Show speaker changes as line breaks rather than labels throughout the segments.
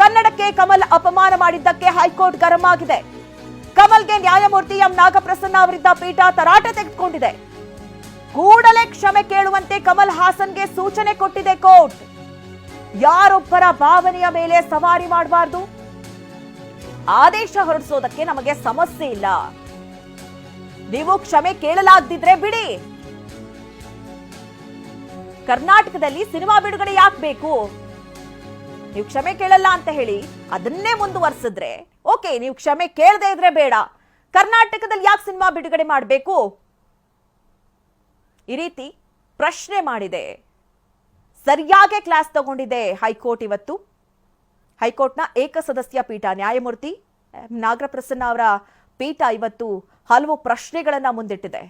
ಕನ್ನಡಕ್ಕೆ ಕಮಲ್ ಅಪಮಾನ ಮಾಡಿದ್ದಕ್ಕೆ ಹೈಕೋರ್ಟ್ ಗರಂ ಆಗಿದೆ. ಕಮಲ್ಗೆ ನ್ಯಾಯಮೂರ್ತಿ ಎಂ ನಾಗಪ್ರಸನ್ನ ಅವರಿದ್ದ ಪೀಠ ತರಾಟೆ ತೆಗೆದುಕೊಂಡಿದೆ. ಕೂಡಲೇ ಕ್ಷಮೆ ಕೇಳುವಂತೆ ಕಮಲ್ ಹಾಸನ್ಗೆ ಸೂಚನೆ ಕೊಟ್ಟಿದೆ ಕೋರ್ಟ್. ಯಾರೊಬ್ಬರ ಭಾವನೆಯ ಮೇಲೆ ಸವಾರಿ ಮಾಡಬಾರದು, ಆದೇಶ ಹೊರಡಿಸೋದಕ್ಕೆ ನಮಗೆ ಸಮಸ್ಯೆ ಇಲ್ಲ, ನೀವು ಕ್ಷಮೆ ಕೇಳಲಾಗದಿದ್ರೆ ಬಿಡಿ. ಕರ್ನಾಟಕದಲ್ಲಿ ಸಿನಿಮಾ ಬಿಡುಗಡೆ ಯಾಕೆ ಬೇಕು? ನೀವು ಕ್ಷಮೆ ಕೇಳಲ್ಲ ಅಂತ ಹೇಳಿ ಅದನ್ನೇ ಮುಂದುವರಿಸಿದ್ರೆ ಓಕೆ, ನೀವು ಕ್ಷಮೆ ಕೇಳದೇ ಇದ್ರೆ ಬೇಡ. ಕರ್ನಾಟಕದಲ್ಲಿ ಯಾಕೆ ಸಿನಿಮಾ ಬಿಡುಗಡೆ ಮಾಡಬೇಕು? ಈ ರೀತಿ ಪ್ರಶ್ನೆ ಮಾಡಿದೆ. ಸರಿಯಾಗಿ ಕ್ಲಾಸ್ ತಗೊಂಡಿದೆ ಹೈಕೋರ್ಟ್ ಇವತ್ತು. ಹೈಕೋರ್ಟ್ನ ಏಕಸದಸ್ಯ ಪೀಠ, ನ್ಯಾಯಮೂರ್ತಿ ನಾಗಪ್ರಸನ್ನ ಅವರ ಪೀಠ ಇವತ್ತು ಹಲವು ಪ್ರಶ್ನೆಗಳನ್ನ ಮುಂದಿಟ್ಟಿದೆ.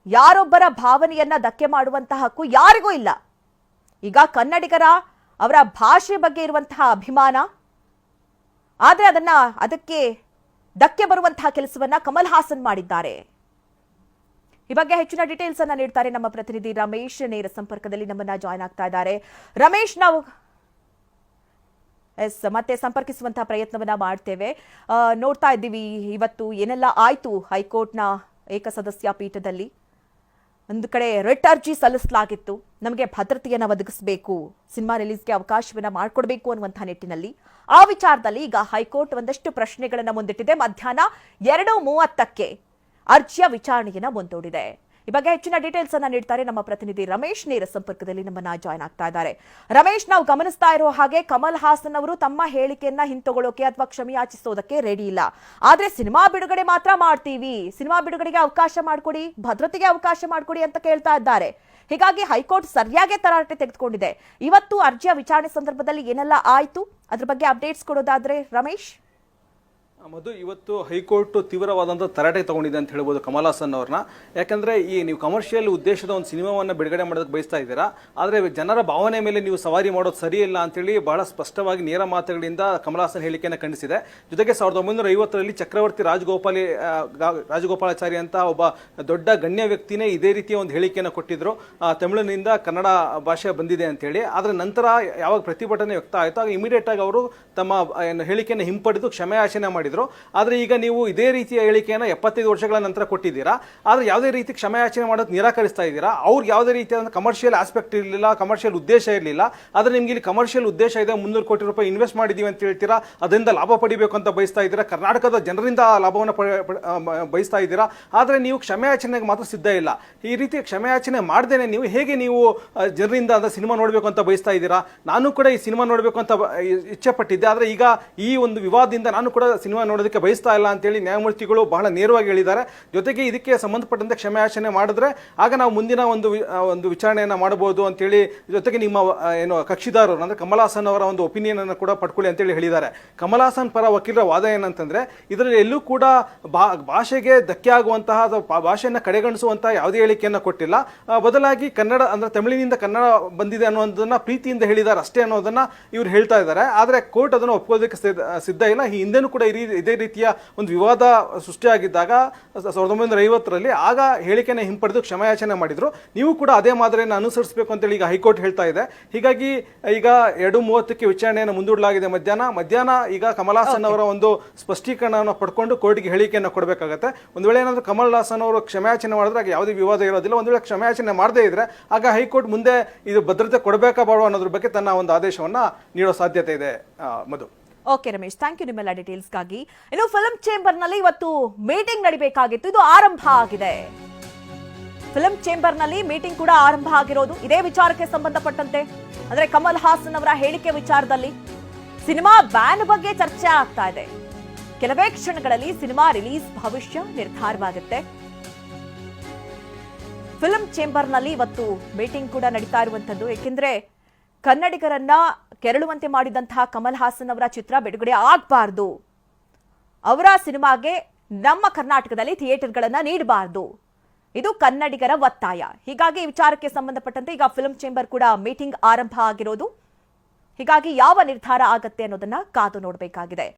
ಯಾರೊಬ್ಬರ ಭಾವನೆಯನ್ನ ಧಕ್ಕೆ ಮಾಡುವಂತಹ ಹಕ್ಕು ಯಾರಿಗೂ ಇಲ್ಲ. ಈಗ ಕನ್ನಡಿಗರ ಅವರ ಭಾಷೆ ಬಗ್ಗೆ ಇರುವಂತಹ ಅಭಿಮಾನ, ಆದ್ರೆ ಅದಕ್ಕೆ ಧಕ್ಕೆ ಬರುವಂತಹ ಕೆಲಸವನ್ನ ಕಮಲ್ ಹಾಸನ್ ಮಾಡಿದ್ದಾರೆ. ಈ ಬಗ್ಗೆ ಹೆಚ್ಚಿನ ಡೀಟೇಲ್ಸ್ ಅನ್ನ ನೀಡ್ತಾರೆ ನಮ್ಮ ಪ್ರತಿನಿಧಿ ರಮೇಶ್. ನೇರ ಸಂಪರ್ಕದಲ್ಲಿ ನಮ್ಮನ್ನ ಜಾಯ್ನ್ ಆಗ್ತಾ ಇದ್ದಾರೆ. ರಮೇಶ್, ನಾವು ಮತ್ತೆ ಸಂಪರ್ಕಿಸುವಂತಹ ಪ್ರಯತ್ನವನ್ನ ಮಾಡ್ತೇವೆ. ನೋಡ್ತಾ ಇದ್ದೀವಿ ಇವತ್ತು ಏನೆಲ್ಲ ಆಯ್ತು ಹೈಕೋರ್ಟ್ನ ಏಕಸದಸ್ಯ ಪೀಠದಲ್ಲಿ. ಒಂದು ಕಡೆ ರಿಟ್ ಅರ್ಜಿ ಸಲ್ಲಿಸಲಾಗಿತ್ತು, ನಮಗೆ ಭದ್ರತೆಯನ್ನು ಒದಗಿಸಬೇಕು, ಸಿನಿಮಾ ರಿಲೀಸ್ಗೆ ಅವಕಾಶವನ್ನ ಮಾಡಿಕೊಡ್ಬೇಕು ಅನ್ನುವಂತಹ ನಿಟ್ಟಿನಲ್ಲಿ. ಆ ವಿಚಾರದಲ್ಲಿ ಈಗ ಹೈಕೋರ್ಟ್ ಒಂದಷ್ಟು ಪ್ರಶ್ನೆಗಳನ್ನ ಮುಂದಿಟ್ಟಿದೆ. ಮಧ್ಯಾಹ್ನ 2:30ಕ್ಕೆ ಅರ್ಜಿಯ ವಿಚಾರಣೆಯನ್ನ ಮುಂದೂಡಿದೆ. ಈ ಬಗ್ಗೆ ಹೆಚ್ಚಿನ ಡೀಟೇಲ್ಸ್ ಅನ್ನ ನೀಡ್ತಾರೆ ನಮ್ಮ ಪ್ರತಿನಿಧಿ ರಮೇಶ್. ನೇರ ಸಂಪರ್ಕದಲ್ಲಿ ನಮ್ಮನ್ನ ಜಾಯ್ನ್ ಆಗ್ತಾ ಇದ್ದಾರೆ. ರಮೇಶ್, ನಾವು ಗಮನಿಸ್ತಾ ಇರೋ ಹಾಗೆ ಕಮಲ್ ಹಾಸನ್ ಅವರು ತಮ್ಮ ಹೇಳಿಕೆಯನ್ನ ಹಿಂತಗೊಳ್ಳೋಕೆ ಅಥವಾ ಕ್ಷಮೆಯಾಚಿಸೋದಕ್ಕೆ ರೆಡಿ ಇಲ್ಲ. ಆದ್ರೆ ಸಿನಿಮಾ ಬಿಡುಗಡೆ ಮಾತ್ರ ಮಾಡ್ತೀವಿ, ಸಿನಿಮಾ ಬಿಡುಗಡೆಗೆ ಅವಕಾಶ ಮಾಡಿಕೊಡಿ, ಭದ್ರತೆಗೆ ಅವಕಾಶ ಮಾಡಿಕೊಡಿ ಅಂತ ಕೇಳ್ತಾ ಇದ್ದಾರೆ. ಹೀಗಾಗಿ ಹೈಕೋರ್ಟ್ ಸರಿಯಾಗಿ ತರಾಟೆ ತೆಗೆದುಕೊಂಡಿದೆ. ಇವತ್ತು ಅರ್ಜಿಯ ವಿಚಾರಣೆ ಸಂದರ್ಭದಲ್ಲಿ ಏನೆಲ್ಲ ಆಯ್ತು ಅದ್ರ ಬಗ್ಗೆ ಅಪ್ಡೇಟ್ಸ್ ಕೊಡೋದಾದ್ರೆ ರಮೇಶ್.
ಮಧು, ಇವತ್ತು ಹೈಕೋರ್ಟ್ ತೀವ್ರವಾದಂಥ ತರಾಟೆ ತಗೊಂಡಿದೆ ಅಂತ ಹೇಳ್ಬೋದು ಕಮಲ್ ಹಾಸನ್ ಅವ್ರನ್ನ. ಯಾಕಂದರೆ ನೀವು ಕಮರ್ಷಿಯಲ್ ಉದ್ದೇಶದ ಒಂದು ಸಿನಿಮಾವನ್ನು ಬಿಡುಗಡೆ ಮಾಡೋದಕ್ಕೆ ಬಯಸ್ತಾ ಇದ್ದೀರಾ, ಆದರೆ ಜನರ ಭಾವನೆ ಮೇಲೆ ನೀವು ಸವಾರಿ ಮಾಡೋದು ಸರಿಯಿಲ್ಲ ಅಂತೇಳಿ ಬಹಳ ಸ್ಪಷ್ಟವಾಗಿ ನೇರ ಮಾತುಗಳಿಂದ ಕಮಲ್ ಹಾಸನ್ ಹೇಳಿಕೆಯನ್ನು ಖಂಡಿಸಿದೆ. ಜೊತೆಗೆ 1950ರಲ್ಲಿ ಚಕ್ರವರ್ತಿ ರಾಜಗೋಪಾಲಾಚಾರಿ ಅಂತ ಒಬ್ಬ ದೊಡ್ಡ ಗಣ್ಯ ವ್ಯಕ್ತಿನೇ ಇದೇ ರೀತಿಯ ಒಂದು ಹೇಳಿಕೆಯನ್ನು ಕೊಟ್ಟಿದ್ರು, ತಮಿಳಿನಿಂದ ಕನ್ನಡ ಭಾಷೆ ಬಂದಿದೆ ಅಂತೇಳಿ. ಆದರೆ ನಂತರ ಯಾವಾಗ ಪ್ರತಿಭಟನೆ ವ್ಯಕ್ತ ಆಯಿತು ಆಗ ಇಮಿಡಿಯೇಟ್ ಆಗಿ ಅವರು ತಮ್ಮ ಹೇಳಿಕೆಯನ್ನು ಹಿಂಪಡೆದು ಕ್ಷಮೆಯಾಚನೆ ಮಾಡಿದ್ರು. ಆದ್ರೆ ಈಗ ನೀವು ಇದೇ ರೀತಿಯ ಹೇಳಿಕೆಯನ್ನು 75 ವರ್ಷಗಳ ನಂತರ ಕೊಟ್ಟಿದ್ದೀರಾ, ಆದ್ರೆ ಯಾವುದೇ ರೀತಿ ಕ್ಷಮೆಯಾಚನೆ ಮಾಡೋದು ನಿರಾಕರಿಸ್ತಾ ಇದ್ದೀರಾ. ಅವ್ರಿಗೆ ಯಾವುದೇ ರೀತಿಯ ಕಮರ್ಷಿಯಲ್ ಆಸ್ಪೆಕ್ಟ್ ಇರಲಿಲ್ಲ, ಕಮರ್ಷಿಯಲ್ ಉದ್ದೇಶ ಇರಲಿಲ್ಲ. ಆದ್ರೆ ನಿಮ್ಗೆ ಇಲ್ಲಿ ಕಮರ್ಷಿಯಲ್ ಉದ್ದೇಶ ಇದೆ, 300 ಕೋಟಿ ರೂಪಾಯಿ ಇನ್ವೆಸ್ಟ್ ಮಾಡಿದೀವಿ ಅಂತ ಹೇಳ್ತೀರಾ, ಅದರಿಂದ ಲಾಭ ಪಡಿಬೇಕು ಅಂತ ಬಯಸ್ತಾ ಇದ್ದೀರಾ, ಕರ್ನಾಟಕದ ಜನರಿಂದ ಲಾಭವನ್ನು ಬಯಸ್ತಾ ಇದ್ದೀರಾ. ಆದ್ರೆ ನೀವು ಕ್ಷಮೆಯಾಚನೆಗೆ ಮಾತ್ರ ಸಿದ್ಧ ಇಲ್ಲ. ಈ ರೀತಿ ಕ್ಷಮೆಯಾಚನೆ ಮಾಡ್ದೇನೆ ನೀವು ಹೇಗೆ ನೀವು ಜನರಿಂದ ಸಿನಿಮಾ ನೋಡಬೇಕು ಅಂತ ಬಯಸ್ತಾ ಇದ್ದೀರಾ? ನಾನು ಕೂಡ ಈ ಸಿನಿಮಾ ನೋಡಬೇಕು ಅಂತ ಇಚ್ಛೆ ಪಟ್ಟಿದ್ದೆ, ಆದ್ರೆ ಈಗ ಈ ಒಂದು ವಿವಾದದಿಂದ ನಾನು ಕೂಡ ಸಿನಿಮಾ ನೋಡೋದಕ್ಕೆ ಬಯಸ್ತಾ ಇಲ್ಲ ಅಂತೇಳಿ ನ್ಯಾಯಮೂರ್ತಿಗಳು ಬಹಳ ನೇರವಾಗಿ ಹೇಳಿದ್ದಾರೆ. ಜೊತೆಗೆ ಇದಕ್ಕೆ ಸಂಬಂಧಪಟ್ಟಂತೆ ಕ್ಷಮೆಯಾಚನೆ ಮಾಡಿದ್ರೆ ಆಗ ನಾವು ಮುಂದಿನ ಒಂದು ವಿಚಾರಣೆಯನ್ನು ಮಾಡಬಹುದು ಅಂತೇಳಿ, ಜೊತೆಗೆ ನಿಮ್ಮ ಕಕ್ಷಿದಾರರು ಅಂದ್ರೆ ಕಮಲ್ ಹಾಸನ್ ಅವರ ಒಂದು ಒಪಿನಿಯನ್ ಅನ್ನು ಕೂಡ ಪಡ್ಕೊಳ್ಳಿ ಅಂತೇಳಿ ಹೇಳಿದ್ದಾರೆ. ಕಮಲ್ ಹಾಸನ್ ಪರ ವಕೀಲರ ವಾದ ಏನಂತಂದ್ರೆ ಇದರಲ್ಲಿ ಎಲ್ಲೂ ಕೂಡ ಭಾಷೆಗೆ ಧಕ್ಕೆ ಆಗುವಂತಹ ಭಾಷೆಯನ್ನು ಕಡೆಗಣಿಸುವಂತಹ ಯಾವುದೇ ಹೇಳಿಕೆಯನ್ನು ಕೊಟ್ಟಿಲ್ಲ. ಬದಲಾಗಿ ಕನ್ನಡ ಅಂದ್ರೆ ತಮಿಳಿನಿಂದ ಕನ್ನಡ ಬಂದಿದೆ ಅನ್ನೋದನ್ನ ಪ್ರೀತಿಯಿಂದ ಹೇಳಿದ್ದಾರೆ ಅಷ್ಟೇ ಅನ್ನೋದನ್ನ ಇವ್ರು ಹೇಳ್ತಾ ಇದ್ದಾರೆ. ಆದ್ರೆ ಕೋರ್ಟ್ ಅದನ್ನು ಒಪ್ಕೊಳ್ಳೋದಕ್ಕೆ ಸಿದ್ಧ ಇಲ್ಲ. ಈ ಹಿಂದೆನೂ ಕೂಡ ಇದೇ ರೀತಿಯ ಒಂದು ವಿವಾದ ಸೃಷ್ಟಿಯಾಗಿದ್ದಾಗ 1950ರಲ್ಲಿ ಆಗ ಹೇಳಿಕೆಯನ್ನು ಹಿಂಪಡೆದು ಕ್ಷಮೆಯಾಚನೆ ಮಾಡಿದ್ರು. ನೀವು ಕೂಡ ಅದೇ ಮಾದರಿಯನ್ನು ಅನುಸರಿಸಬೇಕು ಅಂತೇಳಿ ಈಗ ಹೈಕೋರ್ಟ್ ಹೇಳ್ತಾ ಇದೆ. ಹೀಗಾಗಿ ಈಗ 2:30ಕ್ಕೆ ವಿಚಾರಣೆಯನ್ನು ಮುಂದೂಡಲಾಗಿದೆ. ಮಧ್ಯಾಹ್ನ ಈಗ ಕಮಲ್ ಹಾಸನ್ ಅವರ ಒಂದು ಸ್ಪಷ್ಟೀಕರಣವನ್ನು ಪಡ್ಕೊಂಡು ಕೋರ್ಟ್ಗೆ ಹೇಳಿಕೆಯನ್ನು ಕೊಡಬೇಕಾಗತ್ತೆ. ಒಂದು ವೇಳೆ ಏನಾದರೂ ಕಮಲ್ ಹಾಸನ್ ಅವರು ಕ್ಷಮೆಯಾಚನೆ ಮಾಡಿದ್ರೆ ಆಗ ಯಾವುದೇ ವಿವಾದ ಇರೋದಿಲ್ಲ. ಒಂದು ವೇಳೆ ಕ್ಷಮೆಯಾಚನೆ ಮಾಡದೇ ಇದ್ರೆ ಆಗ ಹೈಕೋರ್ಟ್ ಮುಂದೆ ಇದು ಭದ್ರತೆ ಕೊಡಬೇಕಾ ಬೇಡವಾ ಅನ್ನೋದ್ರ ಬಗ್ಗೆ ತನ್ನ ಒಂದು ಆದೇಶವನ್ನ ನೀಡೋ ಸಾಧ್ಯತೆ ಇದೆ. ಮಧು.
ಓಕೆ ರಮೇಶ್, ಥ್ಯಾಂಕ್ ಯು ನಿಮ್ಮೆಲ್ಲ ಡೀಟೇಲ್ಸ್ಗಾಗಿ. ಇನ್ನು ಫಿಲ್ಮ್ ಚೇಂಬರ್ ನಲ್ಲಿ ಇವತ್ತು ಮೀಟಿಂಗ್ ನಡಿಬೇಕಾಗಿತ್ತು, ಇದು ಆರಂಭ ಆಗಿದೆ. ಫಿಲ್ಮ್ ಚೇಂಬರ್ ನಲ್ಲಿ ಮೀಟಿಂಗ್ ಕೂಡ ಆರಂಭ ಆಗಿರೋದು ಇದೇ ವಿಚಾರಕ್ಕೆ ಸಂಬಂಧಪಟ್ಟಂತೆ, ಅಂದ್ರೆ ಕಮಲ್ ಹಾಸನ್ ಅವರ ಹೇಳಿಕೆ ವಿಚಾರದಲ್ಲಿ. ಸಿನಿಮಾ ಬ್ಯಾನ್ ಬಗ್ಗೆ ಚರ್ಚೆ ಆಗ್ತಾ ಇದೆ. ಕೆಲವೇ ಕ್ಷಣಗಳಲ್ಲಿ ಸಿನಿಮಾ ರಿಲೀಸ್ ಭವಿಷ್ಯ ನಿರ್ಧಾರವಾಗುತ್ತೆ. ಫಿಲ್ಮ್ ಚೇಂಬರ್ ನಲ್ಲಿ ಇವತ್ತು ಮೀಟಿಂಗ್ ಕೂಡ ನಡೀತಾ ಇರುವಂತದ್ದು. ಏಕೆಂದ್ರೆ ಕನ್ನಡಿಗರನ್ನ ಕೆರಳುವಂತೆ ಮಾಡಿದಂತಹ ಕಮಲ್ ಹಾಸನ್ ಅವರ ಚಿತ್ರ ಬಿಡುಗಡೆ ಆಗಬಾರ್ದು, ಅವರ ಸಿನಿಮಾಗೆ ನಮ್ಮ ಕರ್ನಾಟಕದಲ್ಲಿ ಥಿಯೇಟರ್ಗಳನ್ನ ನೀಡಬಾರ್ದು, ಇದು ಕನ್ನಡಿಗರ ಒತ್ತಾಯ. ಹೀಗಾಗಿ ಈ ವಿಚಾರಕ್ಕೆ ಸಂಬಂಧಪಟ್ಟಂತೆ ಈಗ ಫಿಲ್ಮ್ ಚೇಂಬರ್ ಕೂಡ ಮೀಟಿಂಗ್ ಆರಂಭ ಆಗಿರೋದು. ಹೀಗಾಗಿ ಯಾವ ನಿರ್ಧಾರ ಆಗತ್ತೆ ಅನ್ನೋದನ್ನ ಕಾದು ನೋಡಬೇಕಾಗಿದೆ.